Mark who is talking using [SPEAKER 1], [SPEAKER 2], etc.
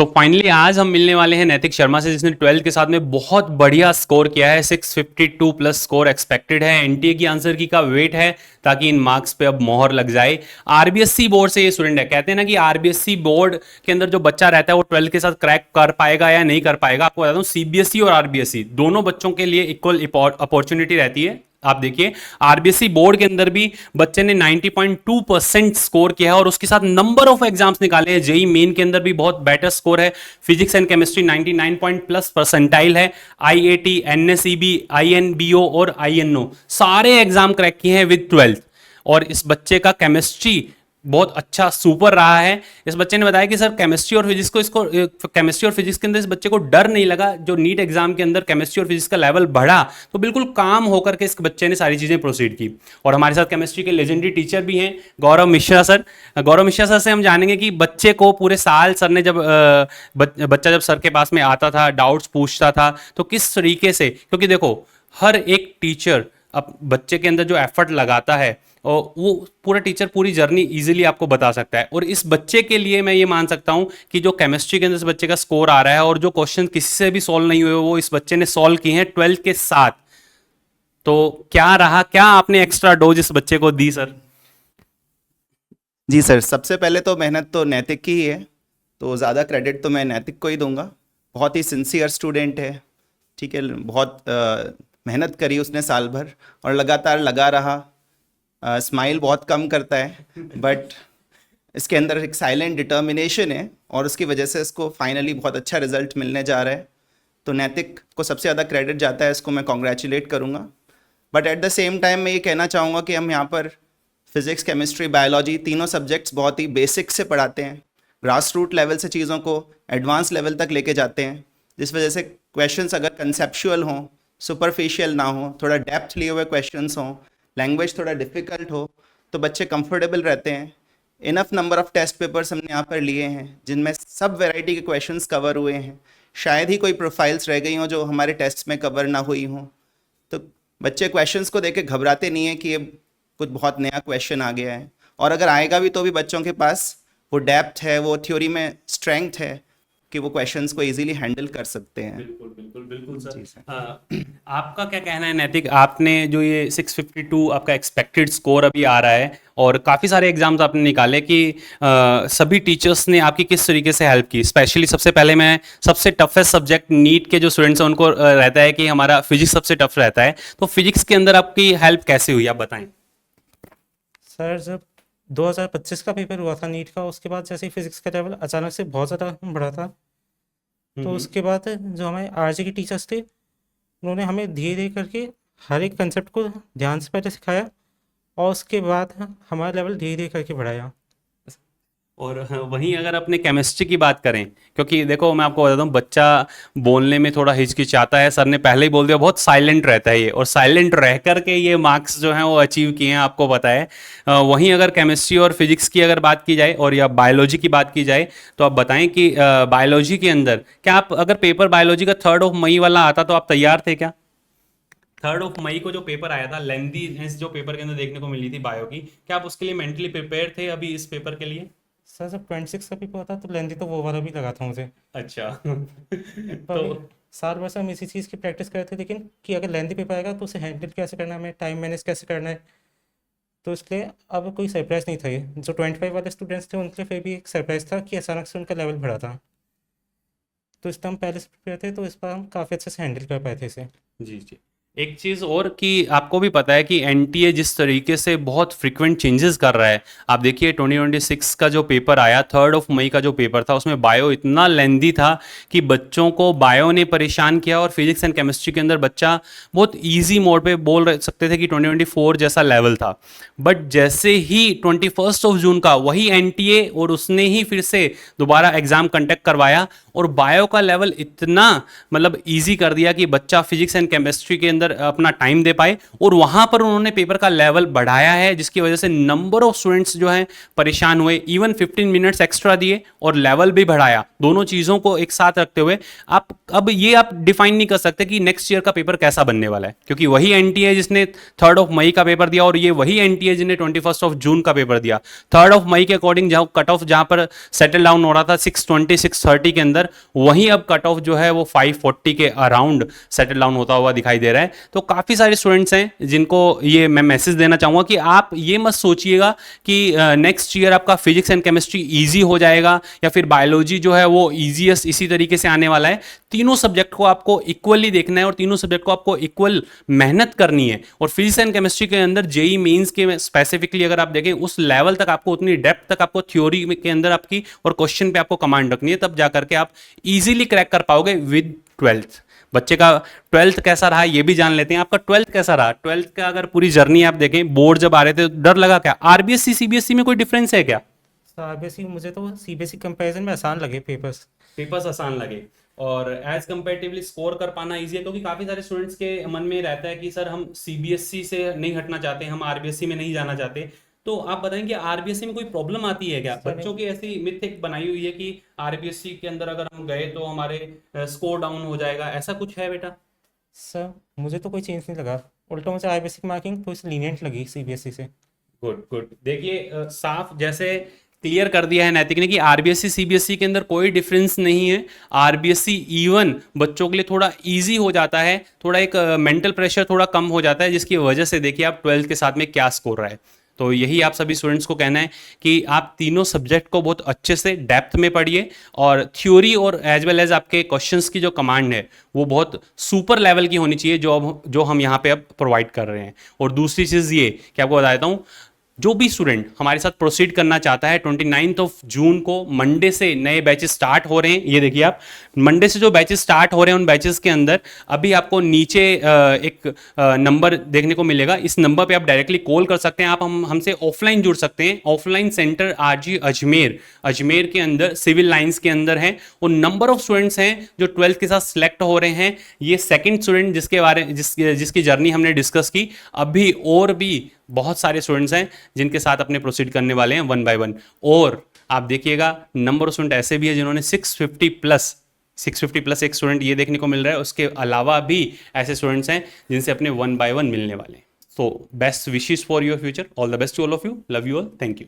[SPEAKER 1] So finally आज हम मिलने वाले हैं नैतिक शर्मा से, जिसने 12th के साथ में बहुत बढ़िया स्कोर किया है। 652 प्लस स्कोर एक्सपेक्टेड है। एनटीए की आंसर की का वेट है ताकि इन मार्क्स पे अब मोहर लग जाए। आरबीएससी बोर्ड से ये स्टूडेंट है। कहते हैं ना कि आरबीएससी बोर्ड के अंदर जो बच्चा रहता है वो 12th के साथ क्रैक कर पाएगा या नहीं कर पाएगा। आपको बताता हूँ, सीबीएसई और आरबीएससी दोनों बच्चों के लिए इक्वल अपॉर्चुनिटी रहती है। आप देखिए आरबीएससी बोर्ड के अंदर भी बच्चे ने 90.2% स्कोर किया है और उसके साथ नंबर ऑफ एग्जाम्स निकाले हैं। जेई मेन के अंदर भी बहुत बेटर स्कोर है। Physics and chemistry 99 point plus percentile है। आईएटी, एनएसईबी, आईएनबीओ और आईएनओ सारे एग्जाम क्रैक किए हैं विद 12th। और इस बच्चे का केमिस्ट्री बहुत अच्छा सुपर रहा है। इस बच्चे ने बताया कि सर केमिस्ट्री और फिजिक्स के अंदर इस बच्चे को डर नहीं लगा। जो नीट एग्जाम के अंदर केमिस्ट्री और फिजिक्स का लेवल बढ़ा तो बिल्कुल काम होकर के इस बच्चे ने सारी चीजें प्रोसीड की। और हमारे साथ केमिस्ट्री के लेजेंडरी टीचर भी हैं गौरव मिश्रा सर। गौरव मिश्रा सर से हम जानेंगे कि बच्चे को पूरे साल सर ने बच्चा जब सर के पास में आता था, डाउट्स पूछता था, तो किस तरीके से, क्योंकि देखो हर एक टीचर अब बच्चे के अंदर जो एफर्ट लगाता है और वो पूरा टीचर पूरी जर्नी इजीली आपको बता सकता है। और इस बच्चे के लिए मैं ये मान सकता हूं कि जो केमिस्ट्री के अंदर इस बच्चे का स्कोर आ रहा है और जो क्वेश्चन किसी से भी सॉल्व नहीं हुए वो इस बच्चे ने सॉल्व किए हैं 12th के साथ। तो क्या रहा, क्या आपने एक्स्ट्रा डोज इस बच्चे को दी सर?
[SPEAKER 2] जी सर, सबसे पहले तो मेहनत तो नैतिक की ही है, तो ज़्यादा क्रेडिट तो मैं नैतिक को ही दूंगा। बहुत ही सिंसियर स्टूडेंट है, ठीक है। बहुत मेहनत करी उसने साल भर और लगातार लगा रहा। स्माइल बहुत कम करता है बट इसके अंदर एक साइलेंट डिटर्मिनेशन है और उसकी वजह से इसको फाइनली बहुत अच्छा रिजल्ट मिलने जा रहा है। तो नैतिक को सबसे ज़्यादा क्रेडिट जाता है, इसको मैं कॉन्ग्रेचुलेट करूँगा। But at the same time मैं ये कहना चाहूँगा कि हम यहाँ पर फिज़िक्स, केमिस्ट्री, बायोलॉजी तीनों सब्जेक्ट्स बहुत ही बेसिक से पढ़ाते हैं। ग्रास रूट लेवल से चीज़ों को एडवांस लेवल तक लेके जाते हैं, जिस वजह से क्वेश्चंस अगर कंसेप्चुअल हों, सुपरफिशियल ना हो, थोड़ा डेप्थ लिए हुए क्वेश्चंस हों, लैंग्वेज थोड़ा डिफ़िकल्ट हो, तो बच्चे कंफर्टेबल रहते हैं। Enough number of test papers हमने यहाँ पर लिए हैं जिनमें सब वैरायटी के क्वेश्चंस कवर हुए हैं। शायद ही कोई प्रोफाइल्स रह गई हों जो हमारे टेस्ट में कवर ना हुई हों। तो बच्चे क्वेश्चंस को देख के घबराते नहीं हैं कि ये कुछ बहुत नया क्वेश्चन आ गया है, और अगर आएगा भी तो भी बच्चों के पास वो डेप्थ है, वो थ्योरी में स्ट्रेंथ है कि वो क्वेश्चंस को इजीली हैंडल कर सकते हैं।
[SPEAKER 1] बिल्कुल बिल्कुल बिल्कुल सर। आपका क्या कहना है नैतिक? आपने जो ये 652 आपका एक्सपेक्टेड स्कोर अभी आ रहा है और काफ़ी सारे एग्जाम्स आपने निकाले कि सभी टीचर्स ने आपकी किस तरीके से हेल्प की? स्पेशली सबसे पहले मैं सबसे टफेस्ट सब्जेक्ट नीट के जो स्टूडेंट्स हैं उनको रहता है कि हमारा फिजिक्स सबसे टफ रहता है, तो फिजिक्स के अंदर आपकी हेल्प कैसे हुई, आप बताएं।
[SPEAKER 3] सर जब 2025 का पेपर हुआ था नीट का, उसके बाद जैसे ही फिजिक्स का लेवल अचानक से बहुत ज़्यादा बढ़ा था, तो उसके बाद जो हमारे आरजी के टीचर्स थे उन्होंने हमें धीरे धीरे करके हर एक कंसेप्ट को ध्यान से पहले सिखाया और उसके बाद हमारा लेवल धीरे धीरे करके बढ़ाया।
[SPEAKER 1] और वहीं अगर अपने केमिस्ट्री की बात करें, क्योंकि देखो मैं आपको बताता हूँ बच्चा बोलने में थोड़ा हिचकिचाता है, सर ने पहले ही बोल दिया, बहुत साइलेंट रहता है ये, और साइलेंट रह करके ये मार्क्स जो हैं वो अचीव किए हैं, आपको पता है। वहीं अगर केमिस्ट्री और फिजिक्स की अगर बात की जाए और या बायोलॉजी की बात की जाए तो आप बताएं कि बायोलॉजी के अंदर क्या आप, अगर पेपर बायोलॉजी का 3 मई वाला आता तो आप तैयार थे क्या? 3 मई को जो पेपर आया था, लेंथीनेस जो पेपर के अंदर देखने को मिली थी बायो की, क्या आप उसके लिए मेंटली प्रिपेयर थे अभी इस पेपर के लिए?
[SPEAKER 3] सर जब 26 का पेपर था तो लेंदी तो वो वाला भी लगा था मुझे।
[SPEAKER 1] अच्छा।
[SPEAKER 3] तो
[SPEAKER 1] तो
[SPEAKER 3] अभी साल भर से हम इसी चीज़ की प्रैक्टिस कर रहे थे, लेकिन कि अगर लेंदी पेपर आएगा तो उसे हैंडल कैसे करना है, हमें टाइम मैनेज कैसे करना है, तो इसलिए अब कोई सरप्राइज़ नहीं था। ये जो 25 वाले स्टूडेंट्स थे उनके लिए फिर भी एक सरप्राइज़ था कि अचानक से उनका लेवल बढ़ा था। तो इस टाइम पहले से प्रिपेयर थे तो इस बार हम काफ़ी अच्छे से हैंडल कर पाए थे इसे।
[SPEAKER 1] जी जी। एक चीज़ और कि आपको भी पता है कि एनटीए जिस तरीके से बहुत फ्रीक्वेंट चेंजेस कर रहा है। आप देखिए 2026 का जो पेपर आया, 3 मई का जो पेपर था, उसमें बायो इतना लेंदी था कि बच्चों को बायो ने परेशान किया, और फिजिक्स एंड केमिस्ट्री के अंदर बच्चा बहुत इजी मोड पे बोल सकते थे कि 2024 जैसा लेवल था। बट जैसे ही 21 जून का वही एनटीए और उसने ही फिर से दोबारा एग्जाम कंडक्ट करवाया और बायो का लेवल इतना मतलब ईजी कर दिया कि बच्चा फिजिक्स एंड केमिस्ट्री के अंदर अंदर अपना टाइम दे पाए और वहां पर उन्होंने पेपर का लेवल बढ़ाया है, जिसकी वजह से नंबर ऑफ स्टूडेंट्स जो हैं परेशान हुए। इवन 15 मिनट्स एक्स्ट्रा दिए और लेवल भी बढ़ाया। दोनों चीज़ों को एक साथ रखते हुए आप अब ये आप डिफाइन नहीं कर सकते कि नेक्स्ट ईयर का पेपर कैसा बनने वाला है, क्योंकि वही एनटी है जिसने 3 मई का पेपर दिया और ये वही एनटी है जिसने 21 जून का पेपर दिया। 3 मई के अकॉर्डिंग जहाँ कट ऑफ जहाँ पर सेटल डाउन हो रहा था 620 630 के अंदर, वहीं अब कट ऑफ जो है वो 540 के अराउंड सेटल डाउन होता हुआ दिखाई दे रहा है। तो काफ़ी सारे स्टूडेंट्स हैं जिनको ये मैं मैसेज देना चाहूँगा कि आप ये मत सोचिएगा कि नेक्स्ट ईयर आपका फिजिक्स एंड केमिस्ट्री ईजी हो जाएगा या फिर बायोलॉजी जो है वो ईजीएस्ट इसी तरीके से आने वाला है। तीनों सब्जेक्ट को आपको इक्वली देखना है और तीनों सब्जेक्ट को आपको इक्वल मेहनत करनी है। और फिजिक्स एंड केमिस्ट्री के अंदर जेई मेंस के स्पेसिफिकली अगर आप देखें उस लेवल तक आपको, उतनी डेप्थ तक आपको थ्योरी के अंदर आपकी और क्वेश्चन पे आपको कमांड रखनी है, तब जाकर के आप इजीली क्रैक कर पाओगे विद 12th। बच्चे का 12th कैसा रहा ये भी जान लेते हैं। आपका 12th कैसा रहा? 12th का अगर पूरी जर्नी आप देखें, बोर्ड जब आ रहे थे डर लगा क्या? आरबीएससी सीबीएसई में कोई डिफरेंस है क्या?
[SPEAKER 3] आरबीएसई मुझे तो सीबीएसई कंपैरिजन में आसान लगे पेपर्स
[SPEAKER 1] आसान लगे और एज कंपेरेटिवली स्कोर कर पाना इजी है, क्योंकि काफी सारे स्टूडेंट्स के मन में रहता है कि सर हम सीबीएसई से नहीं हटना चाहते, हम आरबीएसई में नहीं जाना चाहते। तो आप बताएं कि आरबीएसई में कोई प्रॉब्लम आती है क्या? बच्चों की ऐसी मिथ एक बनाई हुई है कि आरबीएसई के अंदर अगर हम गए तो हमारे स्कोर डाउन हो जाएगा, ऐसा कुछ है बेटा?
[SPEAKER 3] सर मुझे तो कोई चेंज नहीं लगा, उल्टा मुझे आरबीएसई की मार्किंग थोड़ी सी लीनियंट लगी सीबीएसई से।
[SPEAKER 1] Good good. देखिए साफ जैसे क्लियर कर दिया है नैतिक ने कि आरबीएससी सीबीएसई के अंदर कोई डिफरेंस नहीं है। आरबीएससी इवन बच्चों के लिए थोड़ा इजी हो जाता है, थोड़ा एक मेंटल प्रेशर थोड़ा कम हो जाता है, जिसकी वजह से देखिए आप 12th के साथ में क्या स्कोर रहा है। तो यही आप सभी स्टूडेंट्स को कहना है कि आप तीनों सब्जेक्ट को बहुत अच्छे से डेप्थ में पढ़िए और थ्योरी और एज वेल एज आपके क्वेश्चंस की जो कमांड है वो बहुत सुपर लेवल की होनी चाहिए, जो हम यहाँ पे अब प्रोवाइड कर रहे हैं। और दूसरी चीज़ ये कि आपको बता देता हूँ, जो भी स्टूडेंट हमारे साथ प्रोसीड करना चाहता है 29 जून को मंडे से नए बैचेस स्टार्ट हो रहे हैं। ये देखिए आप, मंडे से जो बैचेस स्टार्ट हो रहे हैं उन बैचेस के अंदर अभी आपको नीचे एक नंबर देखने को मिलेगा। इस नंबर पे आप डायरेक्टली कॉल कर सकते हैं, आप हमसे ऑफलाइन जुड़ सकते हैं। ऑफलाइन सेंटर आरजी अजमेर के अंदर सिविल लाइंस के अंदर है। और नंबर ऑफ स्टूडेंट्स हैं जो 12th के साथ सिलेक्ट हो रहे हैं, ये सेकेंड स्टूडेंट जिसकी जर्नी हमने डिस्कस की। अभी और भी बहुत सारे स्टूडेंट्स हैं जिनके साथ अपने प्रोसीड करने वाले हैं 1 by 1। और आप देखिएगा नंबर ऑफ स्टूडेंट ऐसे भी है जिन्होंने 650 प्लस एक स्टूडेंट ये देखने को मिल रहा है। उसके अलावा भी ऐसे स्टूडेंट्स हैं जिनसे अपने 1 by 1 मिलने वाले हैं। So best wishes for your future, all the best to all of you, love you all, thank you.